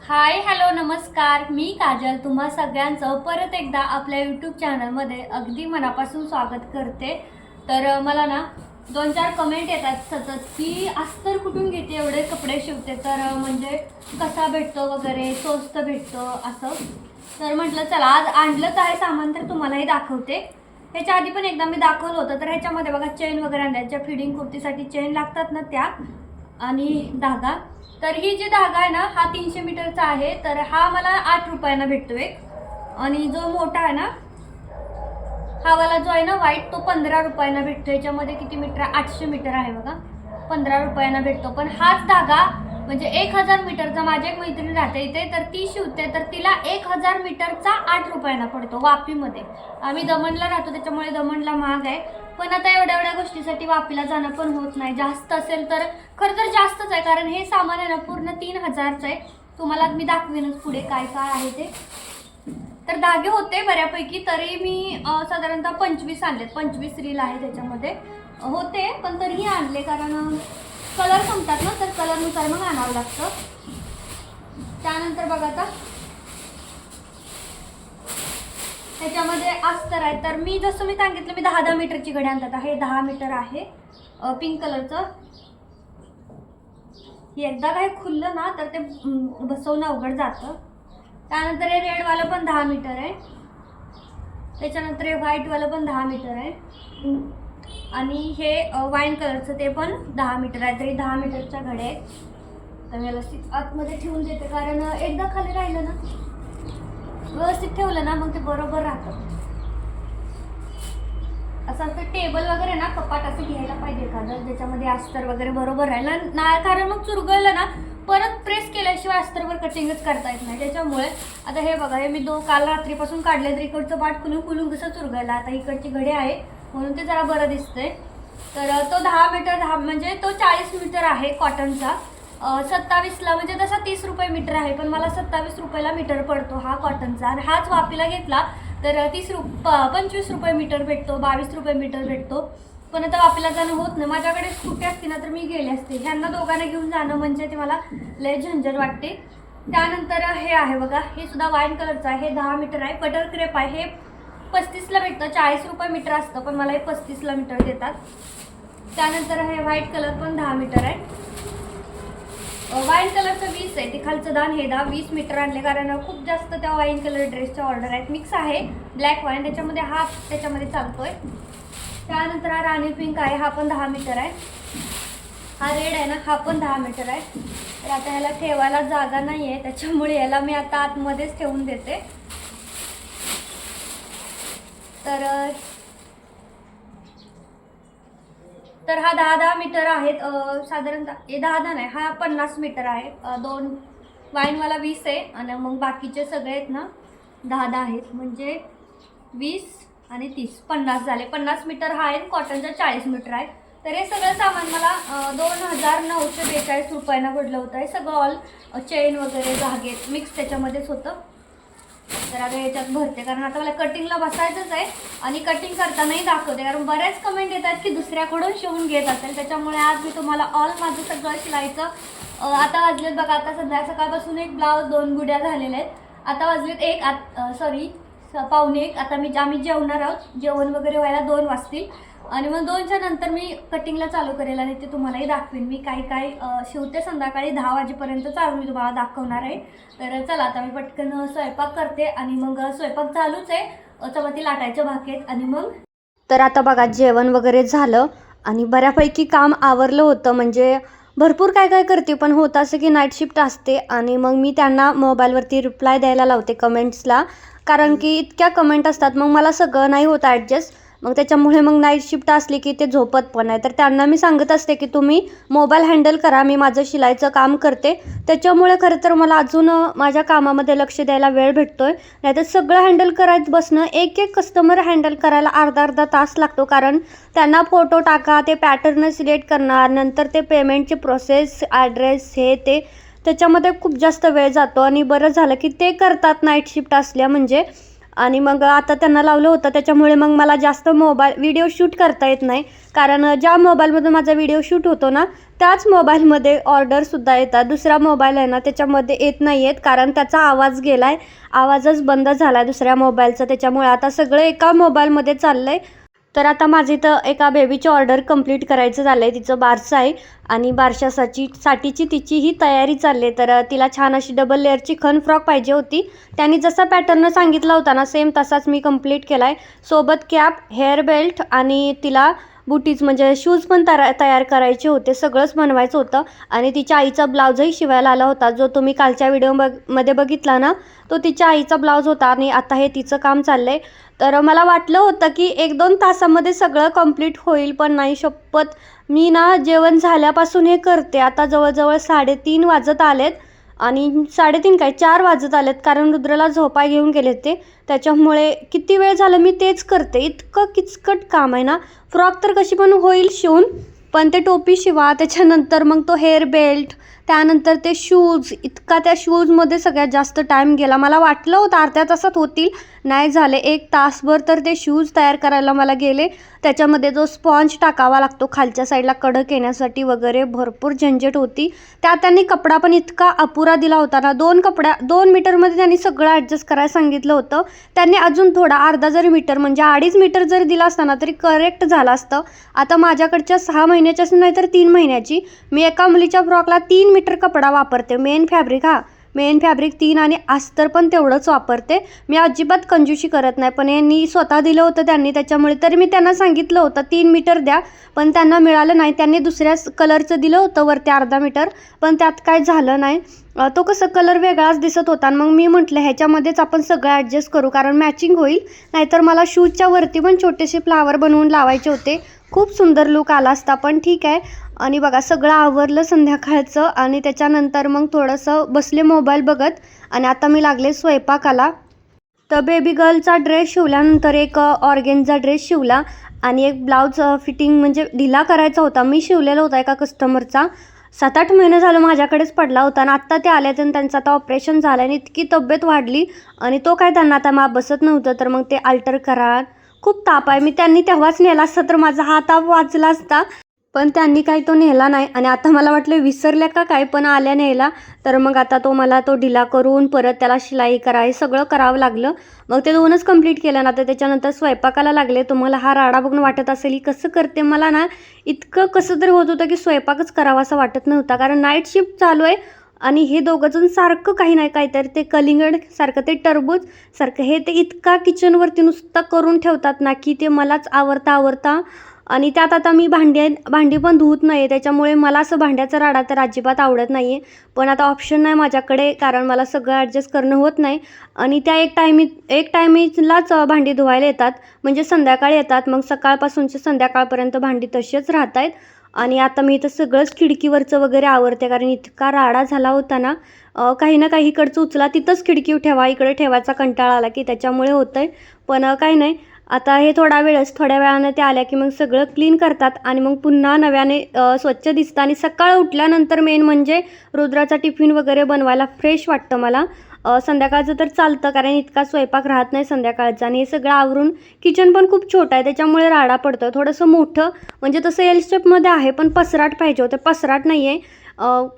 Hi hello नमस्कार, मी काजल तुम्हा सगळ्यांचं परत एकदा आपल्या यूट्यूब चॅनलमध्ये अगदी मनापासून स्वागत करते। तर मला ना 2-4 कमेंट येतात सतत की अस्तर कुठून घेते, एवढे कपडे शिवते तर म्हणजे कसा भेटतो वगैरे, स्वस्त भेटतो असं। तर म्हटलं चला आज आणलंच आहे सामान तर तुम्हालाही दाखवते। ह्याच्या आधी पण एकदा मी दाखवलं होतं। तर ह्याच्यामध्ये बघा चेन वगैरे आणल्याच्या फिडिंग कुर्तीसाठी चेन लागतात ना त्या, आणि धागा। तर ही जी धागा आहे ना हा 300 मीटरचा आहे। तर हा मला 8 रुपयांना भेटतो एक, आणि जो मोठा आहे ना हा वाला जो आहे ना व्हाईट तो 15 रुपयांना भेटतो। याच्यामध्ये किती मीटर आहे, 800 मीटर आहे बघा, 15 रुपयांना भेटतो। पण हाच धागा म्हणजे 1000 मीटरचा, माझी एक मैत्रीण राहते इथे तर ती शिवते, तर तिला 1000 मीटरचा 8 रुपयांना पडतो वापीमध्ये। आम्ही दमणला राहतो त्याच्यामुळे दमणला महाग आहे, पण आता एवढ्या गोष्टीसाठी वापीला जाणं पण होत नाही। जास्त असेल तर खरं तर जास्तच आहे, कारण हे सामान आहे ना पूर्ण 3000चं आहे। तुम्हाला मी दाखवेनच पुढे काय काय आहे ते। तर धागे होते बऱ्यापैकी, तरी मी साधारणतः 25 आणलेत, 25 रील आहे त्याच्यामध्ये होते, पण तरीही आणले कारण कलर संपतात ना, तर कलरनुसार मग आणावं लागतं। त्यानंतर बघा आता त्याच्यामध्ये अस्तर आहे। तर मी जसं मी सांगितलं मी 10 मीटरची घडी आणतात आहे, 10 मीटर आहे पिंक कलरचं। हे एकदा काय खुललं ना तर ते बसवणं अवघड जातं। त्यानंतर हे रेडवालं पण 10 मीटर आहे, त्याच्यानंतर हे व्हाईटवालं पण 10 मीटर आहे, आणि हे वाईन कलरचं ते पण 10 मीटर आहे। तरी 10 मीटरच्या घड्या आहेत। तर मी व्यवस्थित आतमध्ये ठेवून देते, कारण एकदा खाली राहिलं ना व्यवस्थित ठेवलं ना मग ते बरोबर राहतं। असं टेबल वगैरे ना कपाट असं घ्यायला पाहिजे एखादं, ज्याच्यामध्ये अस्तर वगैरे बरोबर राहिलं ना, कारण मग चुरगळलं ना परत प्रेस केल्याशिवाय अस्तरवर कटिंगच करता येत नाही। त्याच्यामुळे आता हे बघा, हे मी काल रात्रीपासून काढले, तर इकडचं पाठ खुलून कसं चुरगायला, आता इकडची घडी आहे म्हणून ते जरा बरं दिसतंय। तर तो 10 मीटर 10 म्हणजे तो 40 मीटर आहे कॉटनचा। 27ला म्हणजे तसा 30 रुपये मीटर आहे, पण मला 27 रुपयाला मीटर पडतो हा कॉटनचा। आणि हाच वापीला घेतला तर 25 रुपये मीटर भेटतो, 22 रुपये मीटर भेटतो। पण आता वापीला जाणं होत नाही, माझ्याकडे स्कूटी असते ना तर मी गेले असते, ह्यांना दोघांना घेऊन जाणं म्हणजे ते मला लय झंझट वाटते। त्यानंतर हे आहे बघा, हे सुद्धा वाईन कलरचं आहे, हे 10 मीटर आहे, बटर क्रेप आहे, हे 35ला भेटतं, 40 रुपये मीटर असतं, पण मला हे 35ला मीटर देतात। त्यानंतर हे व्हाईट कलर पण 10 मीटर आहे, वाईन कलरचं 20 आहे, ते खालचं दान हे 20 मीटर आणले, कारण खूप जास्त त्या वाईन कलर ड्रेसच्या ऑर्डर आहेत। मिक्स आहे ब्लॅक वाईन, त्याच्यामध्ये हा त्याच्यामध्ये चालतोय। त्यानंतर हा राणी पिंक आहे, हा पण 10 मीटर आहे, हा रेड आहे ना हा पण 10 मीटर आहे। तर आता ह्याला ठेवायला जागा नाही आहे, त्याच्यामुळे याला मी आता आतमध्येच ठेवून देते। तर हा 10 मीटर आहेत साधारणतः, हे 10 नाही, हा 50 मीटर आहे। 2 वाईनवाला 20 आहे, आणि मग बाकीचे सगळे आहेत ना 10 आहेत, म्हणजे 20 आणि 30 50 झाले। 50 मीटर हा आहे, कॉटनचा 40 मीटर आहे। तर हे सगळं सामान मला 2942 रुपयांना पडलं होतं। हे सगळं ऑल चेन वगैरे धागे मिक्स त्याच्यामध्येच होतं। तर आता याच्यात भरते, कारण आता मला कटिंगला बसायचंच आहे, आणि कटिंग करतानाही दाखवते, कारण बऱ्याच कमेंट येतात की दुसऱ्याकडून शिवून घेत असेल। त्याच्यामुळे आज मी तुम्हाला ऑल माझं सगळं शिलाईचं आता वाजलेत बघा, आता सकाळपासून एक ब्लाऊज 2 गुड्या झालेल्या आहेत, आता वाजलेत 1 पावणे 1, आता आम्ही जेवणार आहोत, जेवण वगैरे व्हायला 2 वाजतील, आणि मग 2च्या नंतर मी कटिंगला चालू करेल, आणि ते तुम्हालाही दाखवेन मी काय शिवते। संध्याकाळी 10 वाजेपर्यंत चालू मी तुम्हाला दाखवणार आहे। तर चला आता मी पटकन स्वयंपाक करते, आणि मग स्वयंपाक चालूच आहे, चपाती लाटायच्या बाकी आहेत, आणि मग तर आता बघा जेवण वगैरे झालं, आणि बऱ्यापैकी काम आवरलं होतं, म्हणजे भरपूर काय करते, पण होतं असं की नाईट शिफ्ट असते, आणि मग मी त्यांना मोबाईलवरती रिप्लाय द्यायला लावते कमेंट्सला, कारण की इतक्या कमेंट असतात, मग मला सगळं नाही होत ॲडजस्ट, मग त्याच्यामुळे मग नाईट शिफ्ट असली की ते झोपत पण आहे। तर त्यांना मी सांगत असते की तुम्ही मोबाईल हँडल करा, मी माझं शिलाईचं काम करते, त्याच्यामुळे खरं तर मला अजून माझ्या कामामध्ये लक्ष द्यायला वेळ भेटतोय। नाहीतर सगळं हँडल करायचं बसणं, एक कस्टमर हँडल करायला अर्धा तास लागतो, कारण त्यांना फोटो टाका, ते पॅटर्न सिलेक्ट करणार, नंतर ते पेमेंटची प्रोसेस, ॲड्रेस हे ते, त्याच्यामध्ये खूप जास्त वेळ जातो। आणि बरं झालं की ते करतात नाईट शिफ्ट असल्या, म्हणजे आणि मग आता त्यांना लावलं होतं, त्याच्यामुळे मग मला जास्त व्हिडिओ शूट करता येत नाही. कारण ज्या मोबाईलमधून माझा व्हिडिओ शूट होतो ना, त्याच मोबाईलमध्ये ऑर्डरसुद्धा येतात. दुसरा मोबाईल आहे ना, त्याच्यामध्ये येत नाही आहेत, कारण त्याचा आवाज गेला आहे, आवाजच बंद झाला आहे दुसऱ्या मोबाईलचा. त्याच्यामुळे आता सगळं एका मोबाईलमध्ये चाललं आहे. तर आता माझी इथं एका बेबीची ऑर्डर कंप्लीट करायचं झालं आहे. तिचं बारसं आहे आणि बारशासाठीची तिची ही तयारी चालली आहे. तर तिला छान अशी डबल लेअरची खण फ्रॉक पाहिजे होती. त्यांनी जसा पॅटर्न सांगितला होता ना, सेम तसाच मी कंप्लीट केला आहे. सोबत कॅप, हेअर बेल्ट आणि तिला बुटीज म्हणजे शूज पण तयार करायचे होते. सगळंच बनवायचं होतं. आणि तिच्या आईचा ब्लाऊजही शिवायला आला होता, जो तुम्ही कालच्या व्हिडिओमध्ये बघितला ना, तो तिच्या आईचा ब्लाऊज होता. आणि आता हे तिचं काम चाललं आहे. तर मला वाटलं होतं की 1-2 तासामध्ये सगळं कंप्लीट होईल, पण नाही. शपथ, मी ना जेवण झाल्यापासून हे करते. आता जवळजवळ 3:30 वाजत आलेत. आणि 3:30 काय 4 वाजत आलेत, कारण रुद्रला झोपाय घेऊन गेले ते. त्याच्यामुळे किती वेळ झालं मी तेच करते. इतकं किचकट काम आहे ना. फ्रॉक तर कशी पण होईल शिवून, पण ते टोपी शिवा, त्याच्यानंतर मग तो हेअर बेल्ट, त्यानंतर ते शूज, इतका त्या शूजमध्ये सगळ्यात जास्त टाईम गेला. मला वाटलं होतं अर्ध्या तासात होतील, नाही झाले. 1 तासभर तर ते शूज तयार करायला मला गेले. त्याच्यामध्ये जो स्पॉन्ज टाकावा लागतो खालच्या साईडला कडक येण्यासाठी वगैरे, भरपूर झंझट होती. त्यात त्यांनी कपडा पण इतका अपुरा दिला होता ना. 2 मीटरमध्ये त्यांनी सगळं ॲडजस्ट करायला सांगितलं होतं. त्यांनी अजून थोडा अर्धा जरी मीटर म्हणजे 2.5 मीटर जरी दिला असता ना, तरी करेक्ट झालं असतं. आता माझ्याकडच्या 6 महिन्याची नाही तर 3 महिन्याची मी एका मुलीच्या फ्रॉकला 3 मीटर कपडा वापरते. मेन फॅब्रिक 3 आणि अस्तर पण तेवढंच वापरते. मी अजिबात कंजूशी करत नाही. पण यांनी स्वतः दिलं होतं त्यांनी, त्याच्यामुळे तरी मी त्यांना सांगितलं होतं 3 मीटर द्या, पण त्यांना मिळालं नाही. त्यांनी दुसऱ्या कलरचं दिलं होतं वरती अर्धा मीटर, पण त्यात काय झालं नाही. तो कसं कलर वेगळाच दिसत होता. मग मी म्हटलं ह्याच्यामध्येच आपण सगळं ॲडजस्ट करू, कारण मॅचिंग होईल. नाहीतर मला शूजच्या वरती पण छोटेसे फ्लावर बनवून लावायचे होते. खूप सुंदर लुक आला असता, पण ठीक आहे. आणि बघा सगळं आवरलं संध्याकाळचं. आणि त्याच्यानंतर मग थोडंसं बसले मोबाईल बघत, आणि आता मी लागले स्वयंपाकाला. तर बेबी गर्लचा ड्रेस शिवल्यानंतर एक ऑर्गेन्झा ड्रेस शिवला आणि एक ब्लाऊज फिटिंग म्हणजे ढिला करायचा होता. मी शिवलेला होता एका कस्टमरचा. 7-8 महिने झालं माझ्याकडेच पडला होता. आणि आत्ता ते आले आणि त्यांचं आता ऑपरेशन झालं आणि इतकी तब्येत वाढली, आणि तो काय त्यांना आता माप बसत नव्हतं. तर मग ते अल्टर करा, खूप ताप आहे. त्यांनी तेव्हाच नेला असता तर माझा हा ताप वाचला असता, पण त्यांनी काही तो नेला नाही. आणि आता मला वाटलं विसरल्या का काय, पण आल्या नेला. तर मग आता मला तो ढिला करून परत त्याला शिलाई करा, हे सगळं करावं लागलं. मग ते 2च कंप्लीट केलं ना. तर त्याच्यानंतर स्वयंपाकाला लागले. तुम्हाला हा राडा बघून वाटत असेल कसं करते. मला ना इतकं कसं तरी होत होतं की स्वयंपाकच करावा असं वाटत नव्हता, कारण नाईट शिफ्ट चालू आहे. आणि हे दोघंजण सारखं काही नाही काहीतरी, ते कलिंगड सारखं, ते टरबूज सारखं, हे ते इतका किचनवरती नुसतं करून ठेवतात ना, की ते मलाच आवरता. आणि त्यात आता मी भांडी पण धुवत नाही, त्याच्यामुळे मला असं भांड्याचा राडा तर अजिबात आवडत नाही आहे. पण आता ऑप्शन नाही माझ्याकडे, कारण मला सगळं ॲडजस्ट करणं होत नाही. आणि त्या एक टायमिंगलाच भांडी धुवायला येतात, म्हणजे संध्याकाळी येतात. मग सकाळपासूनचे संध्याकाळपर्यंत भांडी तसेच राहत आहेत. आणि आता मी इथं सगळंच खिडकीवरचं वगैरे आवरते, कारण इतका राडा झाला होता ना. काही ना काही इकडचं उचला, तिथंच खिडकी ठेवा, इकडे ठेवायचा कंटाळा आला की त्याच्यामुळे होतं आहे. पण काही नाही, आता हे थोड्या वेळानं ते आल्या की मग सगळं क्लीन करतात आणि मग पुन्हा नव्याने स्वच्छ दिसतं. आणि सकाळ उठल्यानंतर मेन म्हणजे रुद्राचा टिफिन वगैरे बनवायला फ्रेश वाटतं मला. संध्याकाळचं तर चालतं, कारण इतका स्वयंपाक राहत नाही संध्याकाळचा. आणि हे सगळं आवरून, किचन पण खूप छोटं आहे त्याच्यामुळे राडा पडतो. थोडंसं मोठं म्हणजे तसं एल स्टेपमध्ये आहे, पण पसराट पाहिजे होतं, पसराट नाही आहे,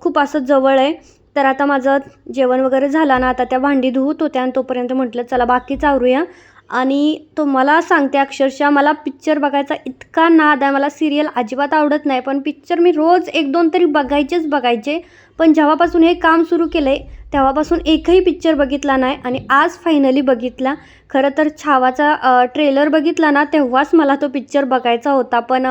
खूप असं जवळ आहे. तर आता माझं जेवण वगैरे झालं ना, आता त्या भांडी धुवत होत्या आणि तोपर्यंत म्हटलं चला बाकीच आवरूया. आणि तुम्हाला सांगते अक्षरशः मला पिक्चर बघायचा इतका नाद आहे. मला सिरियल अजिबात आवडत नाही, पण पिक्चर मी रोज 1-2 तरी बघायचे. पण जेव्हापासून हे काम सुरू केलं आहे तेव्हापासून एकही पिक्चर बघितला नाही, आणि आज फायनली बघितला. खरं तर छावाचा ट्रेलर बघितला ना, तेव्हाच मला तो पिक्चर बघायचा होता, पण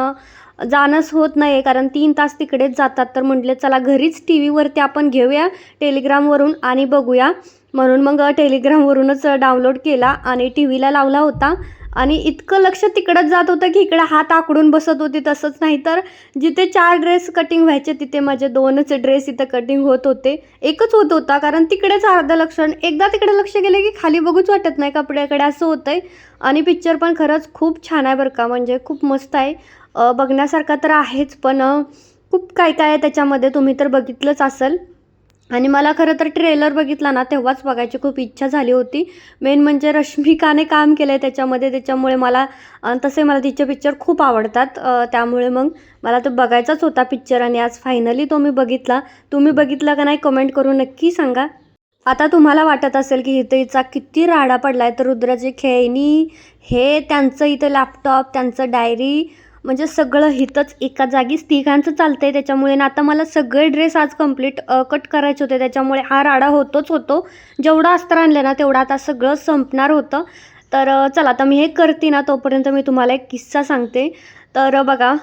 जाणंच होत नाही आहे, कारण 3 तास तिकडेच जातात. तर म्हटले चला घरीच टी व्हीवरती आपण घेऊया टेलिग्रामवरून आणि बघूया. म्हणून मग टेलिग्रामवरूनच डाउनलोड केला आणि टी व्हीला लावला होता. आणि इतकं लक्ष तिकडंच जात होतं की इकडं हात आकडून बसत होते. तसंच नाही तर जिथे 4 ड्रेस कटिंग व्हायचे तिथे माझे 2च ड्रेस इथं कटिंग होत होते. एकच होत होता, कारण तिकडेच अर्धं लक्ष, एकदा तिकडे लक्ष गेलं की खाली बघूच वाटत नाही कपड्याकडे, असं होतं आहे. आणि पिक्चर पण खरंच खूप छान आहे बरं का, म्हणजे खूप मस्त आहे. बघण्यासारखा तर आहेच, पण खूप काय काय आहे त्याच्यामध्ये, तुम्ही तर बघितलंच असेल. आणि मला खरं तर ट्रेलर बघितला ना तेव्हाच बघायची खूप इच्छा झाली होती. मेन म्हणजे रश्मिकाने काम केलं आहे त्याच्यामध्ये, त्याच्यामुळे मला तसे मला तिचे पिक्चर खूप आवडतात. त्यामुळे मग मला तो बघायचाच होता पिक्चर आणि आज फायनली तो मी बघितला. तुम्ही बघितला का नाही कमेंट करून नक्की सांगा. आता तुम्हाला वाटत असेल की इथं हिचा किती राडा पडला आहे, तर रुद्राची खेळणी, हे त्यांचं इथं लॅपटॉप, त्यांचं डायरी, म्हणजे सगळं इथंच एका जागीच तिघांचं चालतं आहे. त्याच्यामुळे ना आता मला सगळे ड्रेस आज कंप्लीट कट करायचे होते, त्याच्यामुळे हा राडा होतोच होतो. जेवढं अस्तर आणलं ना तेवढं आता सगळं संपणार होतं. तर चला आता मी हे करते ना तोपर्यंत मी तुम्हाला एक किस्सा सांगते. तर बघा,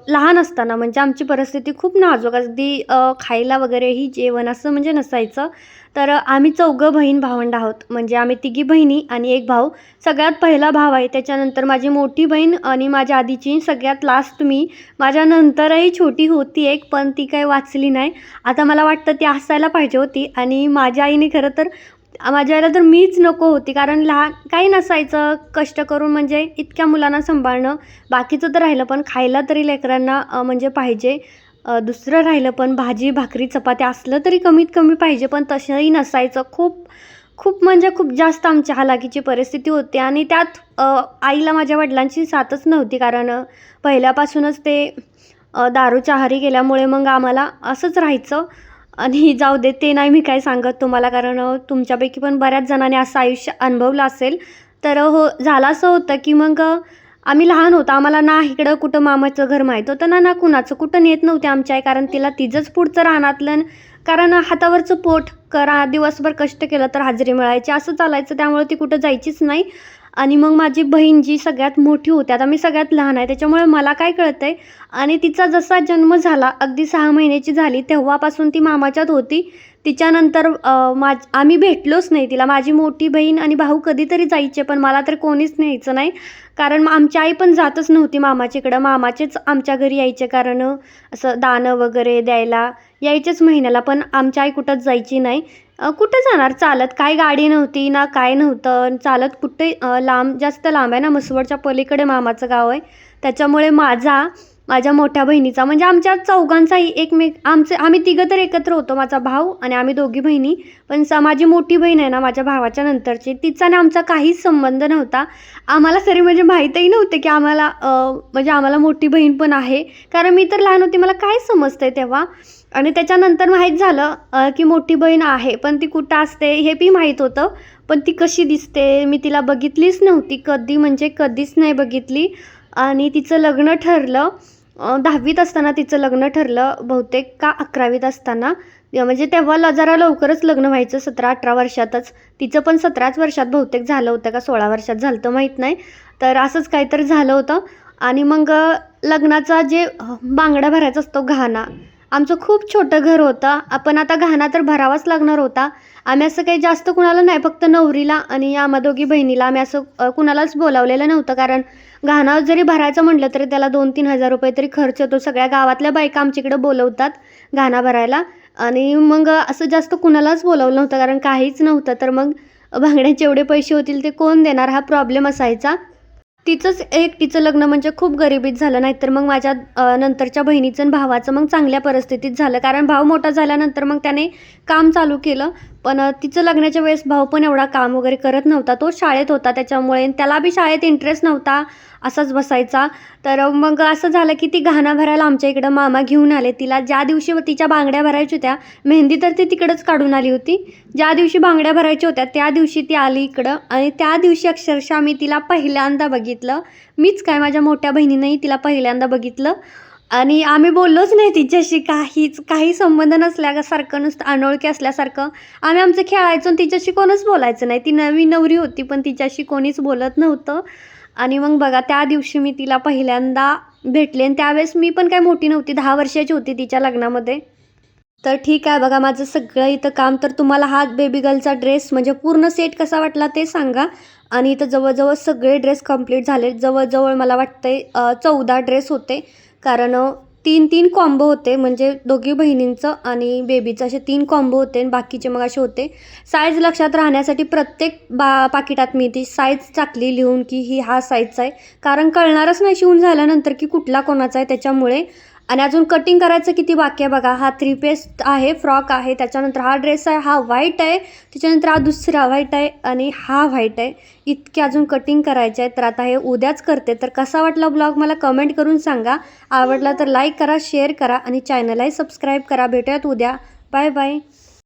लहान असताना म्हणजे आमची परिस्थिती खूप नाजूक, अगदी खायला वगैरेही जेवण असं म्हणजे नसायचं. तर आम्ही चौघं बहीण भावंड आहोत, म्हणजे आम्ही तिघी बहिणी आणि एक भाऊ. सगळ्यात पहिला भाव आहे, त्याच्यानंतर माझी मोठी बहीण आणि माझ्या आधीची सगळ्यात लास्ट मी. माझ्यानंतरही छोटी होती एक, पण ती काही वाचली नाही. आता मला वाटतं ती असायला पाहिजे होती. आणि माझ्या आईने खरं तर, माझ्या आईला तर मीच नको होती, कारण लहान काही नसायचं, कष्ट करून म्हणजे इतक्या मुलांना सांभाळणं. बाकीचं तर राहिलं, पण खायला तरी लेकरांना म्हणजे पाहिजे. दुसरं राहिलं, पण भाजी भाकरी चपात्या असलं तरी कमीत कमी पाहिजे, पण तसंही नसायचं. खूप खूप म्हणजे खूप जास्त आमच्या हालाकीची परिस्थिती होती. आणि त्यात आईला माझ्या वडिलांची साथच नव्हती, कारण पहिल्यापासूनच ते दारूच्या आहारी गेल्यामुळे मग आम्हाला असंच राहायचं. आणि जाऊ दे, ते नाही मी काय सांगत तुम्हाला, कारण तुमच्यापैकी पण बऱ्याच जणांनी असं आयुष्य अनुभवलं असेल. तर हो, झालं असं होतं की मग आम्ही लहान होतो, आम्हाला ना इकडं कुठं मामाचं घर माहीत होतं ना कुणाचं, कुठं नेत नव्हते आमच्या आई, कारण तिला तिचंच पुढचं रानातलं, कारण हातावरचं पोट करा, दिवसभर कष्ट केलं तर हाजरी मिळायची, असं चालायचं. त्यामुळे ती कुठं जायचीच नाही. आणि मग माझी बहीण जी सगळ्यात मोठी होती, आता मी सगळ्यात लहान आहे, त्याच्यामुळे मला काय कळतं आहे. आणि तिचा जसा जन्म झाला, अगदी 6 महिन्याची झाली तेव्हापासून ती मामाच्यात होती. तिच्यानंतर आम्ही भेटलोच नाही तिला. माझी मोठी बहीण आणि भाऊ कधीतरी जायचे, पण मला तर कोणीच न्यायचं नाही, कारण आमची आई पण जातच नव्हती मामाच्याकडं. मामाचेच आमच्या घरी यायचे, कारण असं दानं वगैरे द्यायला यायचेच महिन्याला, पण आमची आई कुठंच जायची नाही. कुठं जाणार चालत, काय गाडी नव्हती ना काय नव्हतं, चालत कुठे, लांब, जास्त लांब आहे ना, म्हसवडच्या पलीकडे मामाचं गाव आहे. त्याच्यामुळे माझ्या मोठ्या बहिणीचा म्हणजे आमच्या चौघांचाही आम्ही तिघं तर एकत्र होतो, माझा भाऊ आणि आम्ही दोघी बहिणी. पण माझी मोठी बहीण आहे ना माझ्या भावाच्या नंतरची, तिचा आणि आमचा काहीच संबंध नव्हता. आम्हाला तरी म्हणजे माहीतही नव्हते की आम्हाला म्हणजे आम्हाला मोठी बहीण पण आहे, कारण मी तर लहान होती, मला काय समजतंय तेव्हा. आणि त्याच्यानंतर माहीत झालं की मोठी बहीण आहे, पण ती कुठं असते हे बी माहीत होतं. पण ती कशी दिसते मी तिला बघितलीच नव्हती कधी, म्हणजे कधीच नाही बघितली. आणि तिचं लग्न ठरलं 10वीत असताना, तिचं लग्न ठरलं बहुतेक का 11वीत असताना. म्हणजे तेव्हा जरा लवकरच लग्न व्हायचं, 17-18 वर्षातच. तिचं पण 17च वर्षात बहुतेक झालं होतं का 16 वर्षात झालं होतं माहीत नाही. तर असंच काहीतरी झालं होतं. आणि मग लग्नाचा जे बांगडा भरायचा असतो घाना, आमचं खूप छोटं घर होतं. आपण आता घाना तर भरावाच लागणार होता. आम्ही असं काही जास्त कुणाला नाही, फक्त नवरीला आणि आम्हा दोघी बहिणीला आम्ही असं कुणालाच बोलावलेलं नव्हतं, कारण घाना जरी भरायचं म्हटलं तरी त्याला 2-3 हजार रुपये तरी खर्च येतो. सगळ्या गावातल्या बायका आमच्याकडं बोलवतात घाना भरायला. आणि मग असं जास्त कुणालाच बोलावलं नव्हतं, कारण काहीच नव्हतं. तर मग बांगड्याचे एवढे पैसे होतील ते कोण देणार, हा प्रॉब्लेम असायचा. तिचं लग्न म्हणजे खूप गरिबीत झालं, नाहीतर मग माझ्या नंतरच्या बहिणीचं आणि भावाचं मग चांगल्या परिस्थितीत झालं, कारण भाव मोठा झाल्यानंतर मग त्याने काम चालू केलं. पण तिचं लग्नाच्या वेळेस भाऊ पण एवढा काम वगैरे करत नव्हता, तो शाळेत होता, त्याच्यामुळे त्याला बी शाळेत इंटरेस्ट नव्हता, असाच बसायचा. तर मग असं झालं की ती घाना भरायला आमच्या इकडं मामा घेऊन आले तिला. ज्या दिवशी तिच्या बांगड्या भरायच्या होत्या, मेहंदी तर ती तिकडंच काढून आली होती. ज्या दिवशी बांगड्या भरायच्या होत्या त्या दिवशी ती आली इकडं, आणि त्या दिवशी अक्षरशः मी तिला पहिल्यांदा बघितलं. मीच काय, माझ्या मोठ्या बहिणीनेही तिला पहिल्यांदा बघितलं. आणि आम्ही बोललोच नाही तिच्याशी, काही संबंध नसल्यासारखं, नुसतं अनोळखी असल्यासारखं आम्ही आमचं खेळायचो आणि तिच्याशी कोणच बोलायचं नाही. ती नवी नवरी होती, पण तिच्याशी कोणीच बोलत नव्हतं. आणि मग बघा, त्या दिवशी मी तिला पहिल्यांदा भेटले, आणि त्यावेळेस मी पण काय मोठी नव्हती, 10 वर्षाची होती तिच्या लग्नामध्ये. तर ठीक आहे, बघा माझं सगळं इथं काम. तर तुम्हाला हा बेबी गर्लचा ड्रेस म्हणजे पूर्ण सेट कसा वाटला ते सांगा. आणि इथं जवळजवळ सगळे ड्रेस कंप्लीट झाले. जवळजवळ मला वाटतंय 14 ड्रेस होते, कारण 3-3 कॉम्बो होते, म्हणजे दोघी बहिणींचं आणि बेबीचं असे 3 कॉम्बो होते, आणि बाकीचे मग असे होते. साईज लक्षात राहण्यासाठी प्रत्येक पाकिटात मी ती साईज टाकली लिहून की ही हा साईजचा आहे, कारण कळणारच नाही शिवून झाल्यानंतर की कुठला कोणाचा आहे, त्याच्यामुळे. आणि अजून कटिंग करायचं किती बाकी आहे बघा. हा 3 पीस आहे, फ्रॉक आहे, त्याच्यानंतर हा ड्रेस आहे, हा व्हाईट आहे, त्याच्यानंतर हा दुसरा व्हाईट आहे आणि हा व्हाईट आहे. इतके अजून कटिंग करायचे आहेत. तर आता हे उद्याच करते. तर कसा वाटला ब्लॉग मला कमेंट करून सांगा. आवडला तर लाईक करा, शेअर करा आणि चॅनललाही सबस्क्राईब करा. भेटूयात उद्या. Bye bye.